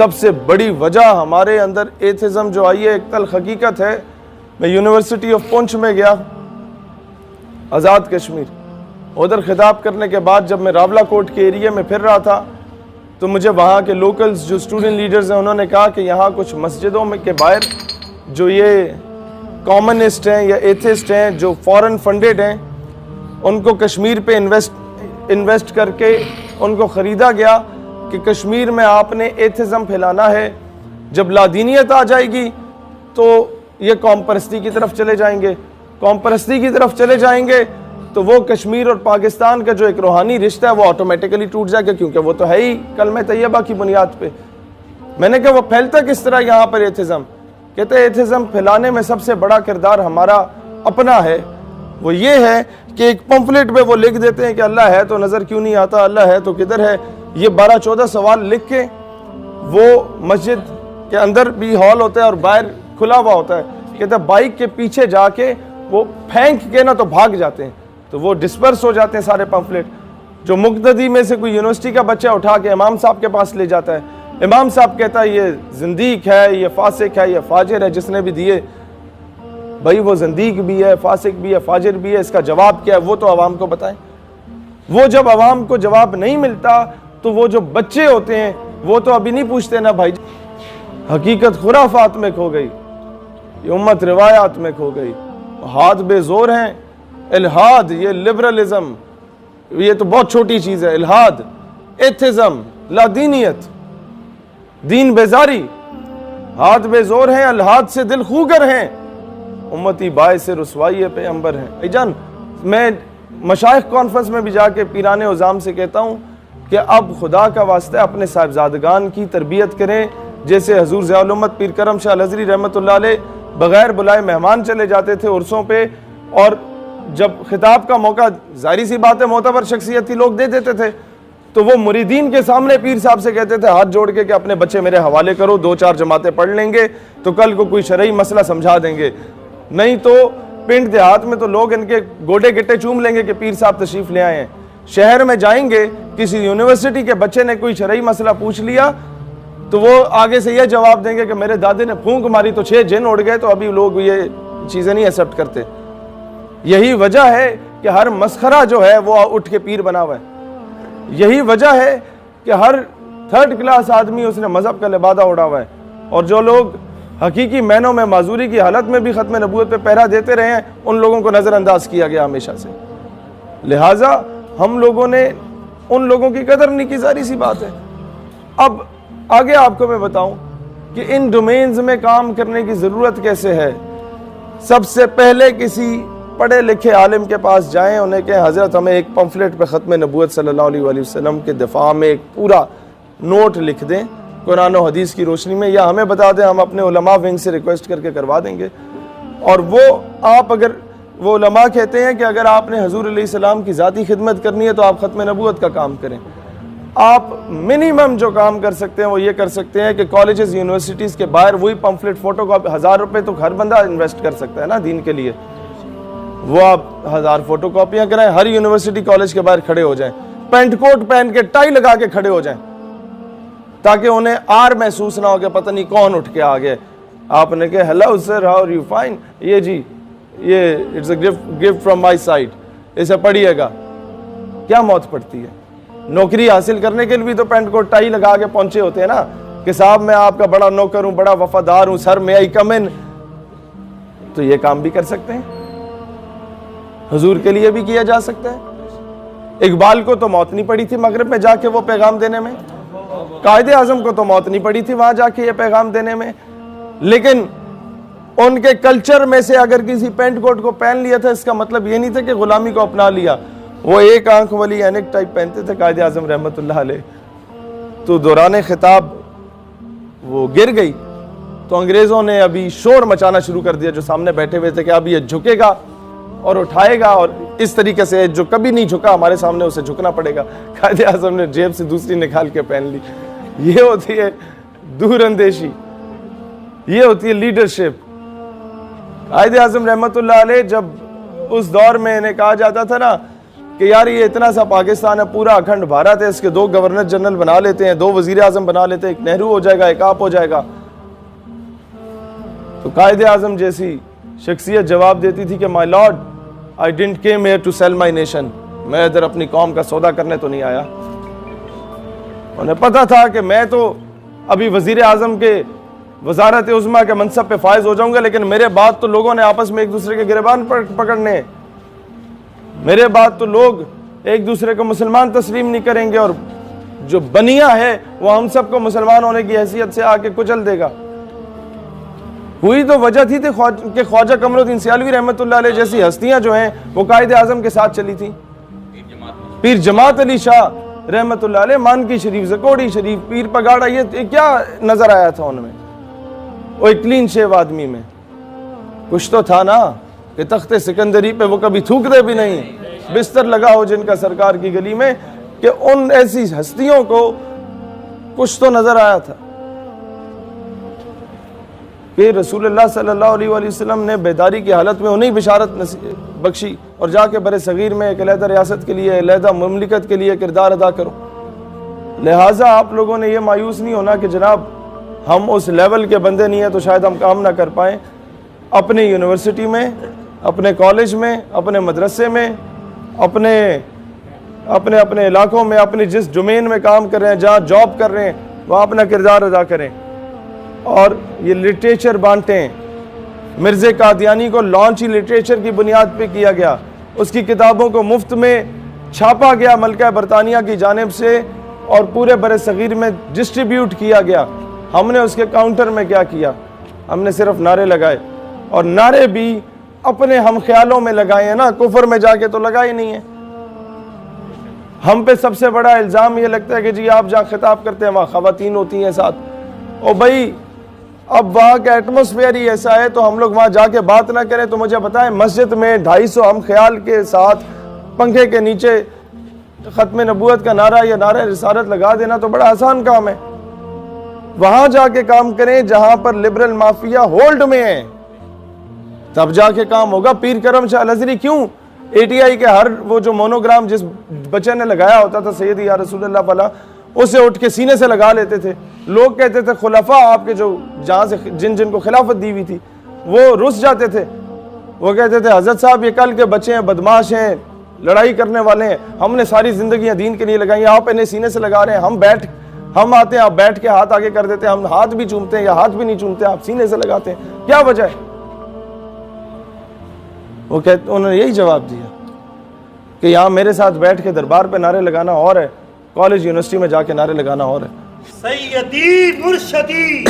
सबसे बड़ी वजह हमारे अंदर एथिज़म जो आई है, एक तल हकीकत है। मैं यूनिवर्सिटी ऑफ पुंछ में गया, आज़ाद कश्मीर, उधर खिताब करने के बाद जब मैं रावला कोट के एरिया में फिर रहा था तो मुझे वहाँ के लोकल्स जो स्टूडेंट लीडर्स हैं उन्होंने कहा कि यहाँ कुछ मस्जिदों में के बाहर जो ये कॉमनिस्ट हैं या एथिस्ट हैं जो फॉरेन फंडेड हैं, उनको कश्मीर पे इन्वेस्ट करके उनको ख़रीदा गया कि कश्मीर में आपने एथिज़म फैलाना है। जब लादीनियत आ जाएगी तो ये कौम परस्ती की तरफ चले जाएंगे, कौम परस्ती की तरफ चले जाएंगे तो वो कश्मीर और पाकिस्तान का जो एक रूहानी रिश्ता है वो ऑटोमेटिकली टूट जाएगा, क्योंकि वो तो है ही कलमे तैयबा की बुनियाद पे। मैंने कहा वो फैलता किस तरह यहाँ पर एथिज़म? कहते हैं एथिज़म फैलाने में सबसे बड़ा किरदार हमारा अपना है। वो ये है कि एक पंफलेट में वो लिख देते हैं कि अल्लाह है तो नज़र क्यों नहीं आता, अल्लाह है तो किधर है। ये 12-14 सवाल लिख के वो मस्जिद के अंदर भी हॉल होता है और बाहर खुला हुआ होता है। कहते हैं बाइक के पीछे जाके वो फेंक के ना तो भाग जाते हैं, तो वो डिस्पर्स हो जाते हैं सारे पंफलेट। जो मुक्तदी में से कोई यूनिवर्सिटी का बच्चा उठा के इमाम साहब के पास ले जाता है, इमाम साहब कहता है ये जिंदीक है, ये फासिक है, ये फाजिर है जिसने भी दिए। भाई वो जिंदीक भी है, फासिक भी है, फाजिर भी है, इसका जवाब क्या है वो तो आवाम को बताएं। वो जब आवाम को जवाब नहीं मिलता तो वो जो बच्चे होते हैं वो तो अभी नहीं पूछते ना भाई। हकीकत खुराफात में खो गई, ये उम्मत रिवायात में खो गई, हाथ बेजोर हैं। इल्हाद, ये लिबरलिज्म, ये तो बहुत छोटी चीज़ है। इल्हाद, एथिज़म, लादीनियत, दीन बेजारी, हाथ बेजोर हैं, इल्हाद से दिल खूगर हैं, उम्मती बायस रुसवाई पैगंबर हैं। भाईजान, मैं मशाइख कॉन्फ्रेंस में भी जाके पीराने उज़ाम से कहता हूँ कि अब खुदा का वास्ता अपने साहिबजादगान की तरबियत करें। जैसे हजूर ज़ियाउल उम्मत पीर करम शाह अलहज़री रहमतुल्लाह अलैह बग़ैर बुलाए मेहमान चले जाते थे उर्सों पे, और जब खिताब का मौका, जाहिर सी बात है मोतबर शख्सियत ही लोग दे देते थे, तो वो मुरीदीन के सामने पीर साहब से कहते थे हाथ जोड़ के कि अपने बच्चे मेरे हवाले करो, 2-4 जमातें पढ़ लेंगे तो कल को कोई शरई मसला समझा देंगे। नहीं तो पिंड देहात में तो लोग इनके गोडे गिट्टे चूम लेंगे कि पीर साहब तशरीफ ले आए हैं। शहर में जाएंगे, किसी यूनिवर्सिटी के बच्चे ने कोई शरई मसला पूछ लिया तो वो आगे से यह जवाब देंगे कि मेरे दादे ने फूंक मारी तो 6 जिन उड़ गए। तो अभी लोग ये चीज़ें नहीं एक्सेप्ट करते। यही वजह है कि हर मस्खरा जो है वो उठ के पीर बना हुआ है। यही वजह है कि हर 3rd क्लास आदमी उसने मजहब का लिबादा उड़ा हुआ है, और जो लोग हकीकी मैनों में माजूरी की हालत में भी ख़त्म नबूवत पे पहरा देते रहे हैं उन लोगों को नज़रअंदाज किया गया हमेशा से। लिहाजा हम लोगों ने उन लोगों की कदर नहीं की, जारी सी बात है। अब आगे आपको मैं बताऊं कि इन डोमेन्स में काम करने की ज़रूरत कैसे है। सबसे पहले किसी पढ़े लिखे आलिम के पास जाएं, उन्हें कहें हज़रत हमें एक पंफलेट पे ख़त्म नबूवत सल्लल्लाहु अलैहि वसल्लम के दिफा में एक पूरा नोट लिख दें कुरान और हदीस की रोशनी में, या हमें बता दें, हम अपने उलमा विंग से रिक्वेस्ट करके करवा देंगे। और वो आप अगर वो उलमा कहते हैं कि अगर आपने हजूर अलैहिस्सलाम की ज़ाती खिदमत करनी है तो आप ख़त्म नबूवत का काम करें। आप मिनिमम जो काम कर सकते हैं वो ये कर सकते हैं कि कॉलेजेस यूनिवर्सिटीज़ के बाहर वही पंफलेट फ़ोटो कॉपी, 1000 रुपये तो हर बंदा इन्वेस्ट कर सकता है ना दीन के लिए, वो आप 1000 फोटो कॉपियाँ कराएं, हर यूनिवर्सिटी कॉलेज के बाहर खड़े हो जाएं, पेंट कोट पहन के टाई लगा के खड़े हो जाएं, ताकि उन्हें आर महसूस ना हो कि पता नहीं कौन उठ के आ गया। आपने कहा hello sir, how are you, fine, ये जी ये it's a gift from my side, इसे पढ़िएगा। क्या मौत पड़ती है? नौकरी हासिल करने के लिए भी तो पेंट कोट टाई लगा के पहुंचे होते हैं ना कि साहब मैं आपका बड़ा नौकर हूं, बड़ा वफादार हूं, सर मैं आई कम इन। तो ये काम भी कर सकते हैं, हुजूर के लिए भी किया जा सकता है। इकबाल को तो मौत नहीं पड़ी थी मगरिब में जाके वो पैगाम देने में, कायदे आजम को तो मौत नहीं पड़ी थी वहां जाके ये पैगाम देने में, लेकिन उनके कल्चर में से अगर किसी पेंट कोट को पहन लिया था इसका मतलब ये नहीं था कि गुलामी को अपना लिया। वो एक आंख वाली एनिक टाइप पहनते थे कायदे आजम रहमतुल्लाह अलैह। तो दौरान खिताब वो गिर गई तो अंग्रेजों ने अभी शोर मचाना शुरू कर दिया जो सामने बैठे हुए थे कि अब ये झुकेगा और उठाएगा, और इस तरीके से जो कभी नहीं झुका हमारे सामने उसे झुकना पड़ेगा। कायदे आजम ने जेब से दूसरी निकाल के पहन ली। ये होती है दूरअंदेशी, ये होती है लीडरशिप। कायदे आजम रहमतुल्लाह अलैह जब उस दौर में इन्हें कहा जाता था ना कि यार ये इतना सा पाकिस्तान है, पूरा अखंड भारत है, इसके 2 गवर्नर जनरल बना लेते हैं, 2 वजीर आजम बना लेते हैं, एक नेहरू हो जाएगा, एक आप हो जाएगा। तो कायदे आजम जैसी शख्सियत जवाब देती थी कि my lord, I didn't came here to sell my nation, मैं इधर अपनी कौम का सौदा करने तो नहीं आया। उन्हें पता था कि मैं तो अभी वजीर आजम के वजारत उज़्मा के मनसब पे फायज हो जाऊंगा, लेकिन मेरे बाद तो लोगों ने आपस में एक दूसरे के गिरबान पकड़ने, मेरे बाद तो लोग एक दूसरे को मुसलमान तस्लीम नहीं करेंगे, और जो बनिया है वो हम सबको मुसलमान होने की हैसियत से आके कुचल देगा। हुई तो वजह थी कि ख्वाजा कमरुद्दीन सियालवी रहमतुल्लाह अलैह जैसी हस्तियां जो हैं वो कायदे आजम के साथ चली थी। पीर जमात अली शाह रहमतुल्लाह अलैह, मानकी शरीफ, जकोड़ी शरीफ, पीर पगाड़ा, ये क्या नजर आया था उनमें? वो एक क्लीन शेव आदमी में कुछ तो था ना कि तख्ते सिकंदरी पे वो कभी थूकते भी नहीं, बिस्तर लगा हो जिनका सरकार की गली में, कि उन ऐसी हस्तियों को कुछ तो नजर आया था कि रसूलुल्लाह सल्लल्लाहु अलैहि वसल्लम ने बेदारी की हालत में उन्हें बिशारत बख्शी और जाके बड़े सगीर में एक अलहदा रियासत के लिए, अलहदा मुमलिकत के लिए किरदार अदा करो। लिहाजा आप लोगों ने यह मायूस नहीं होना कि जनाब हम उस लेवल के बंदे नहीं हैं तो शायद हम काम ना कर पाएँ। अपने यूनिवर्सिटी में, अपने कॉलेज में, अपने मदरसे में, अपने अपने अपने इलाकों में, अपने जिस डोमेन में काम कर रहे हैं, जहाँ जॉब कर रहे हैं, वहाँ अपना किरदार अदा करें और ये लिटरेचर बांटें। मिर्ज़े कादियानी को लॉन्च ही लिटरेचर की बुनियाद पे किया गया, उसकी किताबों को मुफ्त में छापा गया मलका बरतानिया की जानिब से और पूरे बरे सगीर में डिस्ट्रीब्यूट किया गया। हमने उसके काउंटर में क्या किया? हमने सिर्फ नारे लगाए, और नारे भी अपने हम ख्यालों में लगाए हैं ना, कुफर में जाके तो लगाए नहीं है। हम पे सबसे बड़ा इल्ज़ाम ये लगता है कि जी आप जहाँ खिताब करते हैं वहाँ ख़वातीन होती हैं साथ। ओ भाई, अब वहाँ का एटमॉस्फेयर ही ऐसा है तो हम लोग वहाँ जाके बात ना करें? तो मुझे बताएं, मस्जिद में 250 हम ख्याल के साथ पंखे के नीचे ख़त्म नबूवत का नारा या नारा रिसालत लगा देना तो बड़ा आसान काम है। वहाँ जाके काम करें जहाँ पर लिबरल माफिया होल्ड में है, तब जाके काम होगा। पीर करम शाह अलअज़हरी क्यों ATI के हर वो जो मोनोग्राम जिस बच्चे ने लगाया होता था सैयदी या रसूलुल्लाह फला, उसे उठ के सीने से लगा लेते थे। लोग कहते थे खुलफा आपके जो जहाँ से जिनको खिलाफत दी हुई थी वो रुस जाते थे, वो कहते थे हजरत साहब ये कल के बच्चे हैं, बदमाश हैं, लड़ाई करने वाले हैं, हमने सारी जिंदगी दीन के लिए लगाई, आप इन्हें सीने से लगा रहे हैं। हम आते हैं, आप बैठ के हाथ आगे कर देते हैं, हम हाथ भी चूमते हैं या हाथ भी नहीं चूमते, आप सीने से लगाते हैं, क्या वजह है? वो कहते, उन्होंने यही जवाब दिया कि यहाँ मेरे साथ बैठ के दरबार पे नारे लगाना और है, कॉलेज यूनिवर्सिटी में जाके नारे लगाना और है। सैयदी मुर्शदी